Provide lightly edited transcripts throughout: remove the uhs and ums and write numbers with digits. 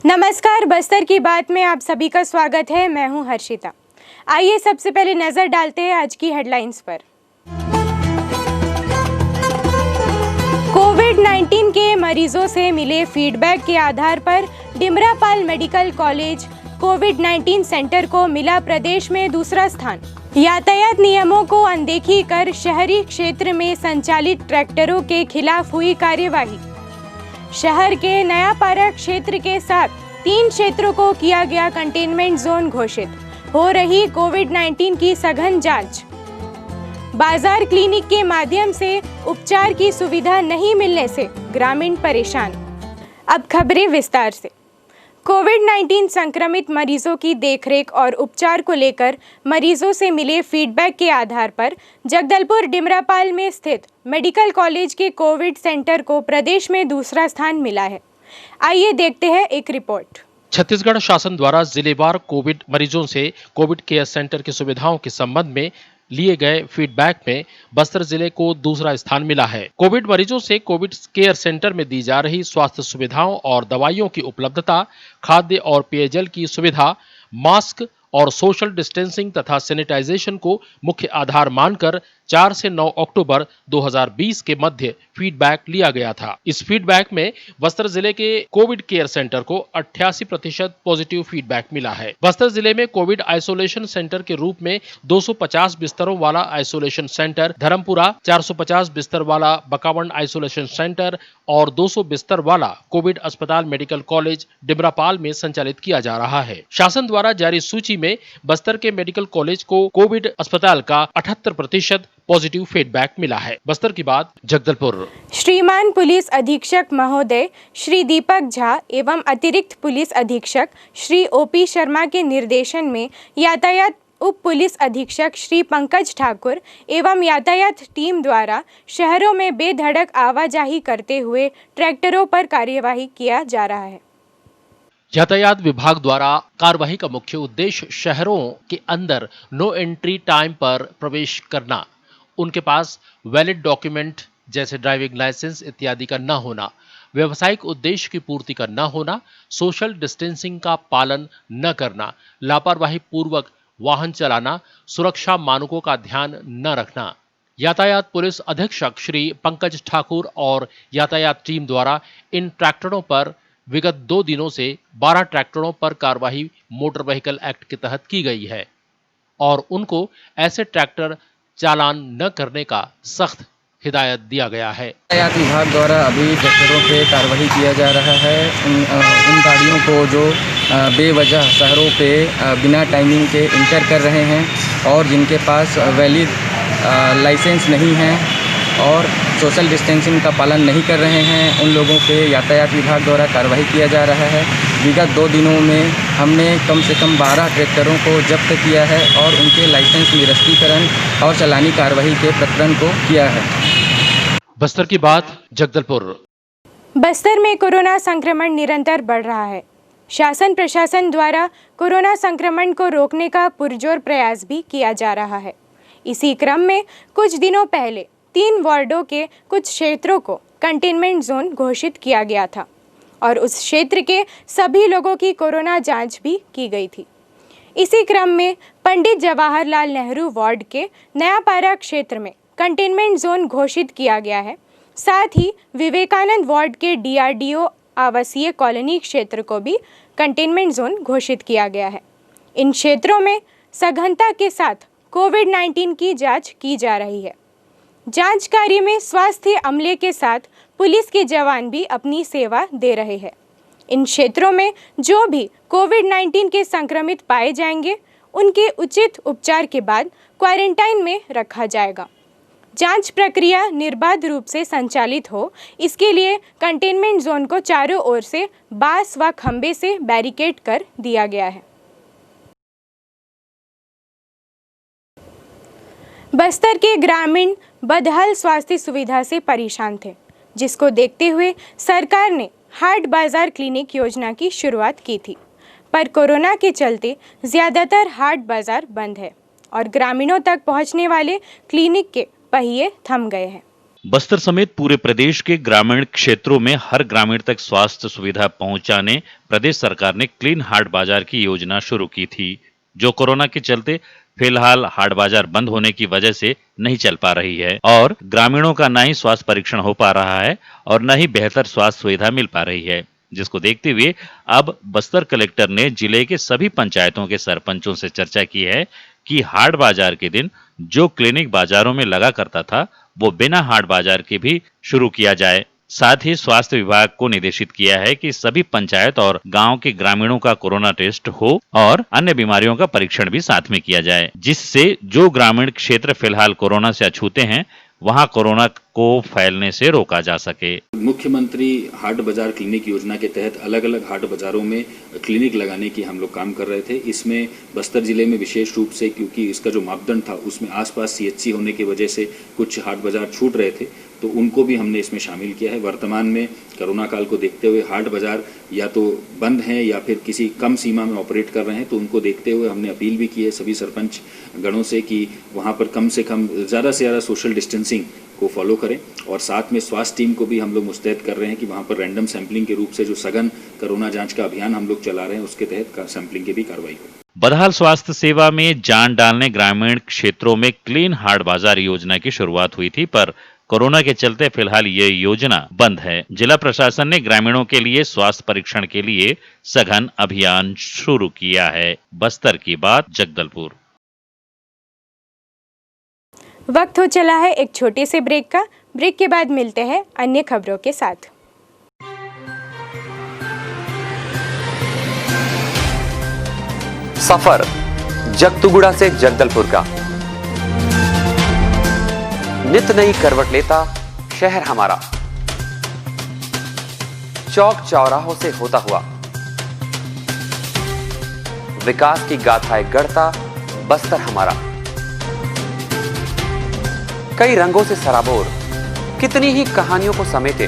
नमस्कार, बस्तर की बात में आप सभी का स्वागत है। मैं हूं हर्षिता। आइए सबसे पहले नजर डालते हैं आज की हेडलाइंस पर। कोविड-19 के मरीजों से मिले फीडबैक के आधार पर डिमरापाल मेडिकल कॉलेज कोविड-19 सेंटर को मिला प्रदेश में दूसरा स्थान। यातायात नियमों को अनदेखी कर शहरी क्षेत्र में संचालित ट्रैक्टरों के खिलाफ हुई कार्यवाही। शहर के नयापारा क्षेत्र के साथ 3 क्षेत्रों को किया गया कंटेनमेंट जोन घोषित। हो रही कोविड-19 की सघन जांच। बाजार क्लिनिक के माध्यम से उपचार की सुविधा नहीं मिलने से ग्रामीण परेशान। अब खबरें विस्तार से। कोविड-19 संक्रमित मरीजों की देखरेख और उपचार को लेकर मरीजों से मिले फीडबैक के आधार पर जगदलपुर डिमरापाल में स्थित मेडिकल कॉलेज के कोविड सेंटर को प्रदेश में दूसरा स्थान मिला है। आइए देखते हैं एक रिपोर्ट। छत्तीसगढ़ शासन द्वारा जिलेवार कोविड मरीजों से कोविड केयर सेंटर की सुविधाओं के संबंध में लिए गए फीडबैक में बस्तर जिले को दूसरा स्थान मिला है। कोविड मरीजों से कोविड केयर सेंटर में दी जा रही स्वास्थ्य सुविधाओं और दवाइयों की उपलब्धता, खाद्य और पेयजल की सुविधा, मास्क और सोशल डिस्टेंसिंग तथा सैनिटाइजेशन को मुख्य आधार मानकर 4 से 9 अक्टूबर 2020 के मध्य फीडबैक लिया गया था। इस फीडबैक में बस्तर जिले के कोविड केयर सेंटर को 88% पॉजिटिव फीडबैक मिला है। बस्तर जिले में कोविड आइसोलेशन सेंटर के रूप में 250 बिस्तरों वाला आइसोलेशन सेंटर, धर्मपुरा 450 बिस्तर वाला बकावंड आइसोलेशन सेंटर और 200 बिस्तर वाला कोविड अस्पताल मेडिकल कॉलेज डिमरापाल में संचालित किया जा रहा है। शासन द्वारा जारी सूची में बस्तर के मेडिकल कॉलेज को कोविड अस्पताल का 78% पॉजिटिव फीडबैक मिला है। बस्तर की बात, जगदलपुर। श्रीमान पुलिस अधीक्षक महोदय श्री दीपक झा एवं अतिरिक्त पुलिस अधीक्षक श्री ओपी शर्मा के निर्देशन में यातायात उप पुलिस अधीक्षक श्री पंकज ठाकुर एवं यातायात टीम द्वारा शहरों में बेधड़क आवाजाही करते हुए ट्रैक्टरों पर कार्यवाही किया जा रहा है। यातायात विभाग द्वारा कार्यवाही का मुख्य उद्देश्य शहरों के अंदर नो एंट्री टाइम पर प्रवेश करना, उनके पास वैलिड डॉक्यूमेंट जैसे ड्राइविंग लाइसेंस इत्यादि का न होना, व्यवसायिक उद्देश्य की पूर्ति का न होना, सोशल डिस्टेंसिंग का पालन न करना, लापरवाही पूर्वक वाहन चलाना, सुरक्षा मानकों का ध्यान न रखना। यातायात पुलिस अधीक्षक श्री पंकज ठाकुर और यातायात टीम द्वारा इन ट्रैक्टरों पर विगत 2 दिनों से 12 ट्रैक्टरों पर कार्यवाही मोटर व्हीकल एक्ट के तहत की गई है और उनको ऐसे ट्रैक्टर चालान न करने का सख्त हिदायत दिया गया है। यातायात विभाग द्वारा अभी ट्रैक्टरों पे कार्रवाई किया जा रहा है। उन गाड़ियों को जो बेवजह शहरों पे बिना टाइमिंग के इंटर कर रहे हैं और जिनके पास वैलिड लाइसेंस नहीं है और सोशल डिस्टेंसिंग का पालन नहीं कर रहे हैं, उन लोगों पे यातायात विभाग द्वारा कार्रवाई किया जा रहा है। विगत 2 दिनों में हमने कम से कम 12 ट्रैक्टरों को जब्त किया है और उनके लाइसेंस निरस्तीकरण और चालानी कार्रवाई के प्रकरण को किया है। बस्तर की बात, जगदलपुर। बस्तर में कोरोना संक्रमण निरंतर बढ़ रहा है। शासन प्रशासन द्वारा कोरोना संक्रमण को रोकने का पुरजोर प्रयास भी किया जा रहा है। इसी क्रम में कुछ दिनों पहले 3 वार्डों के कुछ क्षेत्रों को कंटेनमेंट जोन घोषित किया गया था और उस क्षेत्र के सभी लोगों की कोरोना जांच भी की गई थी। इसी क्रम में पंडित जवाहरलाल नेहरू वार्ड के नयापारा क्षेत्र में कंटेनमेंट जोन घोषित किया गया है। साथ ही विवेकानंद वार्ड के DRDO आवासीय कॉलोनी क्षेत्र को भी कंटेनमेंट जोन घोषित किया गया है। इन क्षेत्रों में सघनता के साथ कोविड-19 की जांच की जा रही है। जांच कार्य में स्वास्थ्य अमले के साथ पुलिस के जवान भी अपनी सेवा दे रहे हैं। इन क्षेत्रों में जो भी कोविड-19 के संक्रमित पाए जाएंगे, उनके उचित उपचार के बाद क्वारंटाइन में रखा जाएगा। जांच प्रक्रिया निर्बाध रूप से संचालित हो, इसके लिए कंटेनमेंट जोन को चारों ओर से बांस व खंबे से बैरिकेड कर दिया गया है। बस्तर के ग्रामीण बदहाल स्वास्थ्य सुविधा से परेशान थे, जिसको देखते हुए सरकार ने हाट बाजार क्लिनिक योजना की शुरुआत की थी। पर कोरोना के चलते ज़्यादातर हाट बाजार बंद है और ग्रामीणों तक पहुंचने वाले क्लिनिक के पहिए थम गए हैं। बस्तर समेत पूरे प्रदेश के ग्रामीण क्षेत्रों में हर ग्रामीण तक स्वास्थ्य सुविधा पहुंचाने प्रदेश सरकार ने क्लीन हाट बाजार की योजना शुरू की थी, जो कोरोना के चलते फिलहाल हाट बाजार बंद होने की वजह से नहीं चल पा रही है और ग्रामीणों का न ही स्वास्थ्य परीक्षण हो पा रहा है और न ही बेहतर स्वास्थ्य सुविधा मिल पा रही है, जिसको देखते हुए अब बस्तर कलेक्टर ने जिले के सभी पंचायतों के सरपंचों से चर्चा की है कि हाट बाजार के दिन जो क्लिनिक बाजारों में लगा करता था वो बिना हाट बाजार के भी शुरू किया जाए। साथ ही स्वास्थ्य विभाग को निर्देशित किया है कि सभी पंचायत और गांव के ग्रामीणों का कोरोना टेस्ट हो और अन्य बीमारियों का परीक्षण भी साथ में किया जाए, जिससे जो ग्रामीण क्षेत्र फिलहाल कोरोना से अछूते हैं वहां कोरोना को फैलने से रोका जा सके। मुख्यमंत्री हाट बाजार क्लिनिक योजना के तहत अलग अलग हाट बाजारों में क्लिनिक लगाने की हम लोग काम कर रहे थे। इसमें बस्तर जिले में विशेष रूप से, क्योंकि इसका जो मापदंड था उसमें आसपास सीएचसी होने की वजह से कुछ हाट बाजार छूट रहे थे, तो उनको भी हमने इसमें शामिल किया है। वर्तमान में कोरोना काल को देखते हुए हाट बाजार या तो बंद हैं या फिर किसी कम सीमा में ऑपरेट कर रहे हैं, तो उनको देखते हुए हमने अपील भी की है सभी सरपंच गणों से कि वहाँ पर कम से कम ज़्यादा से ज़्यादा सोशल डिस्टेंसिंग को फॉलो करें। और साथ में स्वास्थ्य टीम को भी हम लोग मुस्तैद कर रहे हैं कि वहाँ पर रैंडम सैंपलिंग के रूप से जो सघन कोरोना जांच का अभियान हम लोग चला रहे हैं उसके तहत सैंपलिंग की भी कार्रवाई हो। बदहाल स्वास्थ्य सेवा में जान डालने ग्रामीण क्षेत्रों में क्लीन हाट बाजार योजना की शुरुआत हुई थी, पर कोरोना के चलते फिलहाल ये योजना बंद है। जिला प्रशासन ने ग्रामीणों के लिए स्वास्थ्य परीक्षण के लिए सघन अभियान शुरू किया है। बस्तर की बात, जगदलपुर। वक्त हो चला है एक छोटे से ब्रेक का। ब्रेक के बाद मिलते हैं अन्य खबरों के साथ। सफर जगतुगुड़ा से जगदलपुर का नित नई करवट लेता शहर हमारा, चौक चौराहों से होता हुआ विकास की गाथाएं गढ़ता बस्तर हमारा। कई रंगों से सराबोर कितनी ही कहानियों को समेटे,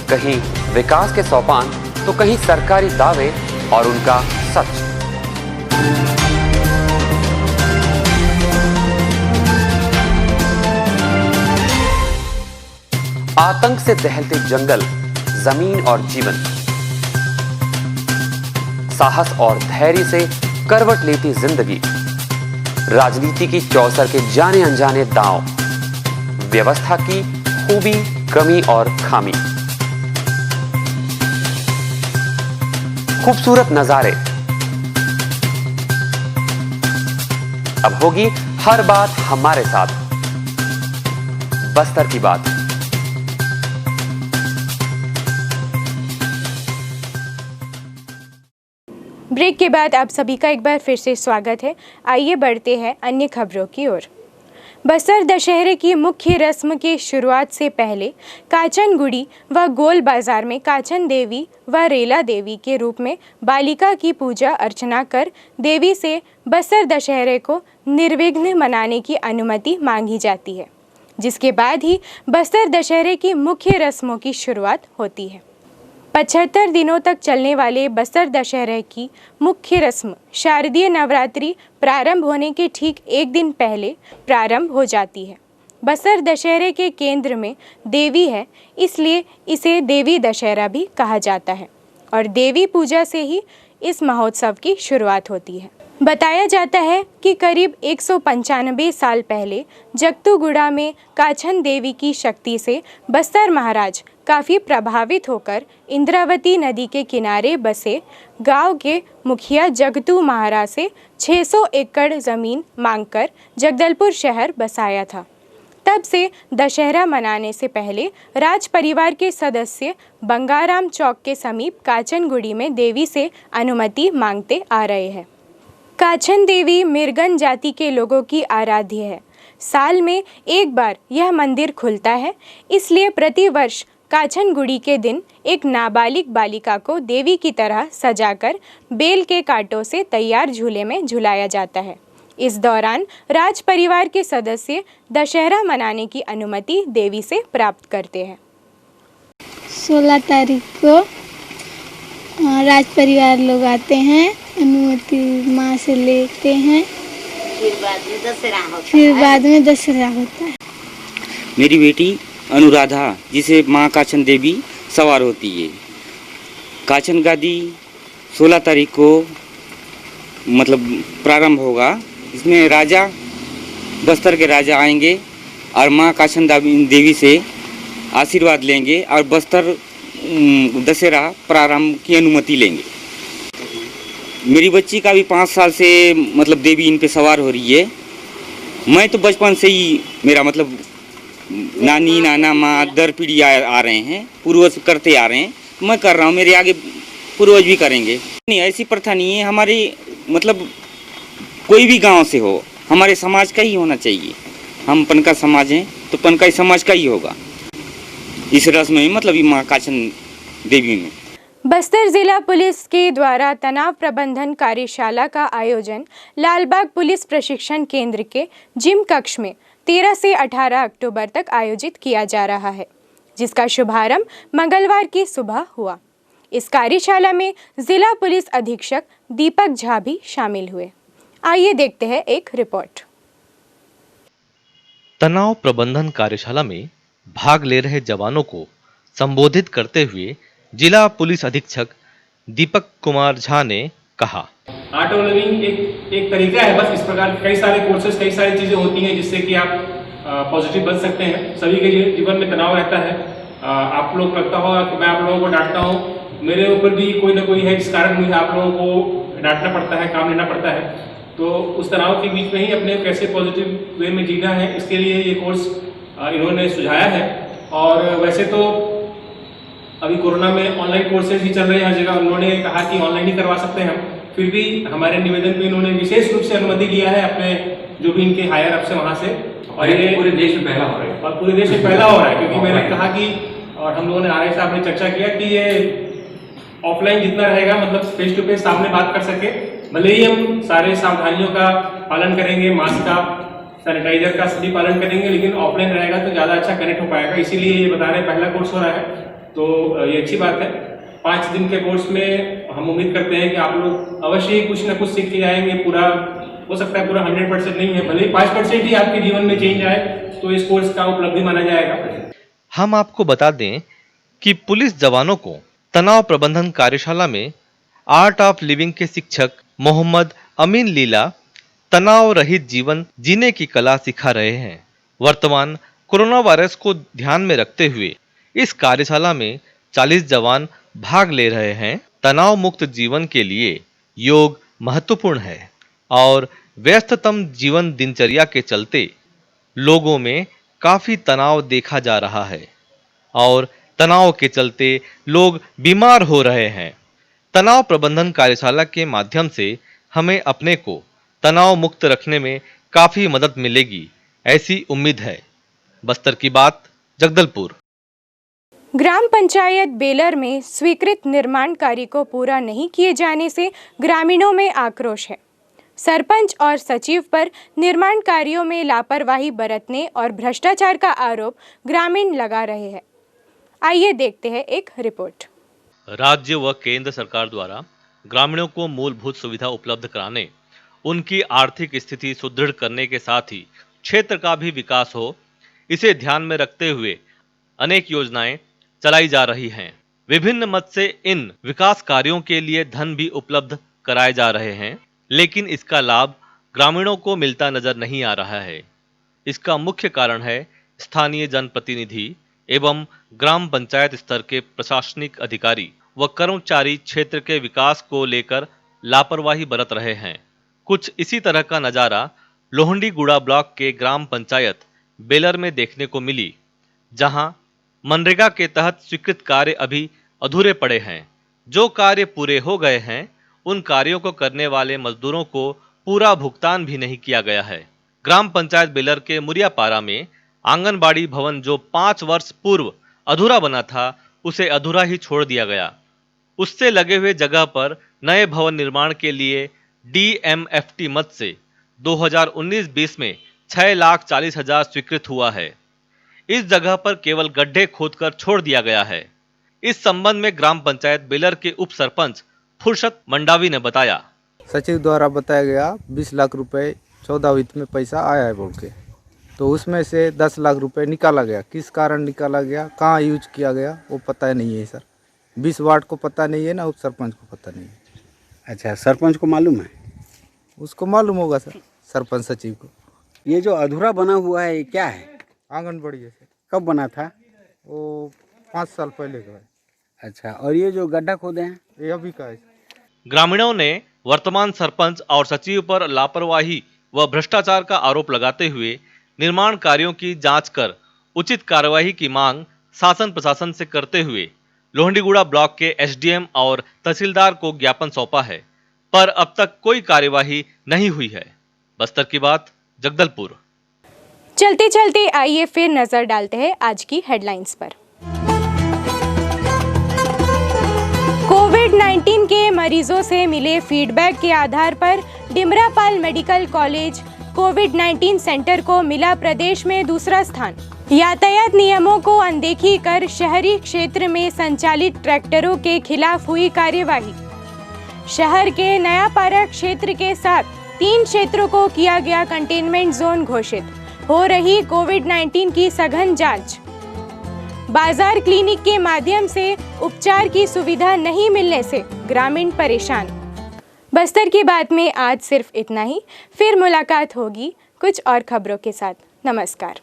कहीं विकास के सोपान तो कहीं सरकारी दावे और उनका सच। आतंक से दहलते जंगल, जमीन और जीवन, साहस और धैर्य से करवट लेती जिंदगी, राजनीति की चौसर के जाने अनजाने दांव, व्यवस्था की खूबी, कमी और खामी, खूबसूरत नजारे। अब होगी हर बात हमारे साथ, बस्तर की बात। ब्रेक के बाद आप सभी का एक बार फिर से स्वागत है। आइए बढ़ते हैं अन्य खबरों की ओर। बस्तर दशहरे की मुख्य रस्म की शुरुआत से पहले काचनगुड़ी व गोल बाजार में काचन देवी व रेला देवी के रूप में बालिका की पूजा अर्चना कर देवी से बस्तर दशहरे को निर्विघ्न मनाने की अनुमति मांगी जाती है, जिसके बाद ही बस्तर दशहरे की मुख्य रस्मों की शुरुआत होती है। 75 दिनों तक चलने वाले बस्तर दशहरे की मुख्य रस्म शारदीय नवरात्रि प्रारंभ होने के ठीक एक दिन पहले प्रारंभ हो जाती है। बस्तर दशहरे के केंद्र में देवी है, इसलिए इसे देवी दशहरा भी कहा जाता है और देवी पूजा से ही इस महोत्सव की शुरुआत होती है। बताया जाता है कि करीब 195 साल पहले जगतुगुड़ा में काछन देवी की शक्ति से बस्तर महाराज काफ़ी प्रभावित होकर इंद्रावती नदी के किनारे बसे गांव के मुखिया जगतू महाराज से 600 एकड़ ज़मीन मांगकर जगदलपुर शहर बसाया था। तब से दशहरा मनाने से पहले राज परिवार के सदस्य बंगाराम चौक के समीप काचनगुड़ी में देवी से अनुमति मांगते आ रहे हैं। काछन देवी मिर्गन जाति के लोगों की आराध्य है। साल में एक बार यह मंदिर खुलता है, इसलिए प्रतिवर्ष काछनगुड़ी के दिन एक नाबालिग बालिका को देवी की तरह सजाकर बेल के कांटों से तैयार झूले में झुलाया जाता है। इस दौरान राज परिवार के सदस्य दशहरा मनाने की अनुमति देवी से प्राप्त करते हैं। 16 तारीख को राज परिवार लोग आते हैं, अनुमति माँ से लेते हैं, फिर बाद में दशहरा होता है। मेरी बेटी अनुराधा, जिसे माँ काचन देवी सवार होती है। काचन गादी 16 तारीख को मतलब प्रारंभ होगा। इसमें राजा, बस्तर के राजा आएंगे और माँ काचन देवी से आशीर्वाद लेंगे और बस्तर दशहरा प्रारंभ की अनुमति लेंगे। मेरी बच्ची का भी 5 साल से मतलब देवी इन पे सवार हो रही है। मैं तो बचपन से ही मेरा मतलब नानी नाना माँ दर पीढ़ी आ रहे हैं, पूर्वज करते आ रहे हैं, मैं कर रहा हूँ, मेरे आगे पूर्वज भी करेंगे। नहीं, ऐसी प्रथा नहीं है। हमारी मतलब कोई भी गांव से हो, हमारे समाज का ही होना चाहिए। हम पनका समाज हैं तो पनका समाज का ही होगा इस रस्म में, मतलब माँ काचन देवी में। बस्तर जिला पुलिस के द्वारा तनाव प्रबंधन कार्यशाला का आयोजन लालबाग पुलिस प्रशिक्षण केंद्र के जिम कक्ष में 13 से 18 अक्टूबर तक आयोजित किया जा रहा है, जिसका शुभारंभ मंगलवार की सुबह हुआ। इस कार्यशाला में जिला पुलिस अधीक्षक दीपक झा भी शामिल हुए। आइए देखते हैं एक रिपोर्ट। तनाव प्रबंधन कार्यशाला में भाग ले रहे जवानों को संबोधित करते हुए जिला पुलिस अधीक्षक दीपक कुमार झा ने कहा, आर्ट ऑफ लिविंग एक तरीका है। बस इस प्रकार कई सारे कोर्सेज, कई सारी चीजें होती हैं जिससे कि आप पॉजिटिव बन सकते हैं। सभी के जीवन में तनाव रहता है। आप लोग लगता होगा कि मैं आप लोगों को डांटता हूँ, मेरे ऊपर भी कोई ना कोई है जिस कारण मुझे आप लोगों को डांटना पड़ता है, काम लेना पड़ता है। तो उस तनाव के बीच में ही अपने कैसे पॉजिटिव वे में जीना है, इसके लिए ये कोर्स इन्होंने सुझाया है। और वैसे तो अभी कोरोना में ऑनलाइन कोर्सेज ही चल रहे हैं हर जगह। उन्होंने कहा कि ऑनलाइन ही करवा सकते हैं हम, फिर भी हमारे निवेदन पे इन्होंने विशेष रूप से अनुमति दिया है अपने जो भी इनके हायर अप से वहाँ से। और ये पूरे देश में पहला हो रहा है, और पूरे देश में पहला हो रहा है, क्योंकि मैंने कहा कि और हम लोगों ने आरआई साहब ने चर्चा किया कि ये ऑफलाइन जितना रहेगा, मतलब फेस टू फेस सामने बात कर सके। भले ही हम सारे सावधानियों का पालन करेंगे, मास्क का, सैनिटाइजर का सभी पालन करेंगे, लेकिन ऑफलाइन रहेगा तो ज़्यादा अच्छा कनेक्ट हो पाएगा। इसीलिए ये बता रहे हैं पहला कोर्स हो रहा है, तो ये अच्छी बात है। 5 दिन के कोर्स में हम उम्मीद करते हैं कि आप लोग अवश्य ही कुछ न कुछ सीख के आएंगे। पूरा हो सकता है पूरा 100% नहीं है, भले ही 5% ही आपके जीवन में चेंज आए तो इस कोर्स का उपलब्धि माना जाएगा। हम आपको बता दें कि पुलिस जवानों को तनाव प्रबंधन कार्यशाला में आर्ट ऑफ लिविंग के शिक्षक मोहम्मद अमीन लीला तनाव रहित जीवन जीने की कला सिखा रहे हैं। वर्तमान कोरोना वायरस को ध्यान में रखते हुए इस कार्यशाला में 40 जवान भाग ले रहे हैं। तनाव मुक्त जीवन के लिए योग महत्वपूर्ण है और व्यस्ततम जीवन दिनचर्या के चलते लोगों में काफी तनाव देखा जा रहा है और तनाव के चलते लोग बीमार हो रहे हैं। तनाव प्रबंधन कार्यशाला के माध्यम से हमें अपने को तनाव मुक्त रखने में काफी मदद मिलेगी, ऐसी उम्मीद है। बस्तर की बात, जगदलपुर। ग्राम पंचायत बेलर में स्वीकृत निर्माण कार्य को पूरा नहीं किए जाने से ग्रामीणों में आक्रोश है। सरपंच और सचिव पर निर्माण कार्यों में लापरवाही बरतने और भ्रष्टाचार का आरोप ग्रामीण लगा रहे हैं। आइए देखते हैं एक रिपोर्ट। राज्य व केंद्र सरकार द्वारा ग्रामीणों को मूलभूत सुविधा उपलब्ध कराने, उनकी आर्थिक स्थिति सुदृढ़ करने के साथ ही क्षेत्र का भी विकास हो, इसे ध्यान में रखते हुए अनेक योजनाएं चलाई जा रही हैं। विभिन्न मद से इन विकास कार्यों के लिए धन भी उपलब्ध कराए जा रहे हैं, लेकिन इसका लाभ ग्रामीणों को मिलता नजर नहीं आ रहा है। इसका मुख्य कारण है स्थानीय जनप्रतिनिधि एवं ग्राम पंचायत स्तर के प्रशासनिक अधिकारी व कर्मचारी क्षेत्र के विकास को लेकर लापरवाही बरत रहे हैं। कुछ इसी तरह का नजारा लोहंडीगुड़ा ब्लॉक के ग्राम पंचायत बेलर में देखने को मिली, जहां मनरेगा के तहत स्वीकृत कार्य अभी अधूरे पड़े हैं। जो कार्य पूरे हो गए हैं, उन कार्यों को करने वाले मजदूरों को पूरा भुगतान भी नहीं किया गया है। ग्राम पंचायत बेलर के मुरियापारा में आंगनबाड़ी भवन जो 5 वर्ष पूर्व अधूरा बना था, उसे अधूरा ही छोड़ दिया गया। उससे लगे हुए जगह पर नए भवन निर्माण के लिए DMFT मद से 2019-20 में 6,40,000 स्वीकृत हुआ है। इस जगह पर केवल गड्ढे खोदकर छोड़ दिया गया है। इस संबंध में ग्राम पंचायत बेलर के उप सरपंच फुर्सत मंडावी ने बताया। सचिव द्वारा बताया गया 20 लाख रुपए 14 वित्त में पैसा आया है बोल के, तो उसमें से 10 लाख रुपए निकाला गया। किस कारण निकाला गया, कहाँ यूज किया गया, वो पता नहीं है सर। 20 वार्ड को पता नहीं है ना, उप सरपंच को पता नहीं है। अच्छा, सरपंच को मालूम है? उसको मालूम होगा सर, सरपंच सचिव को। ये जो अधूरा बना हुआ है ये क्या है? आंगनबाड़ी है सर। कब बना था? वो 5 साल पहले का है। अच्छा, और ये जो गड्ढा खोदे हैं ये अभी का है। ग्रामीणों ने वर्तमान सरपंच और सचिव पर लापरवाही व भ्रष्टाचार का आरोप लगाते हुए निर्माण कार्यों की जांच कर उचित कार्यवाही की मांग शासन प्रशासन से करते हुए लोहंडीगुड़ा ब्लॉक के एसडीएम और तहसीलदार को ज्ञापन सौंपा है, पर अब तक कोई कार्यवाही नहीं हुई है। बस्तर की बात, जगदलपुर। चलते चलते आइए फिर नजर डालते हैं आज की हेडलाइंस पर। कोविड-19 के मरीजों से मिले फीडबैक के आधार पर डिमरापाल मेडिकल कॉलेज कोविड-19 सेंटर को मिला प्रदेश में दूसरा स्थान। यातायात नियमों को अनदेखी कर शहरी क्षेत्र में संचालित ट्रैक्टरों के खिलाफ हुई कार्यवाही। शहर के नयापारा क्षेत्र के साथ 3 क्षेत्रों को किया गया कंटेनमेंट जोन घोषित। हो रही कोविड-19 की सघन जांच। बाजार क्लिनिक के माध्यम से उपचार की सुविधा नहीं मिलने से ग्रामीण परेशान। बस्तर की बात में आज सिर्फ इतना ही। फिर मुलाकात होगी कुछ और खबरों के साथ। नमस्कार।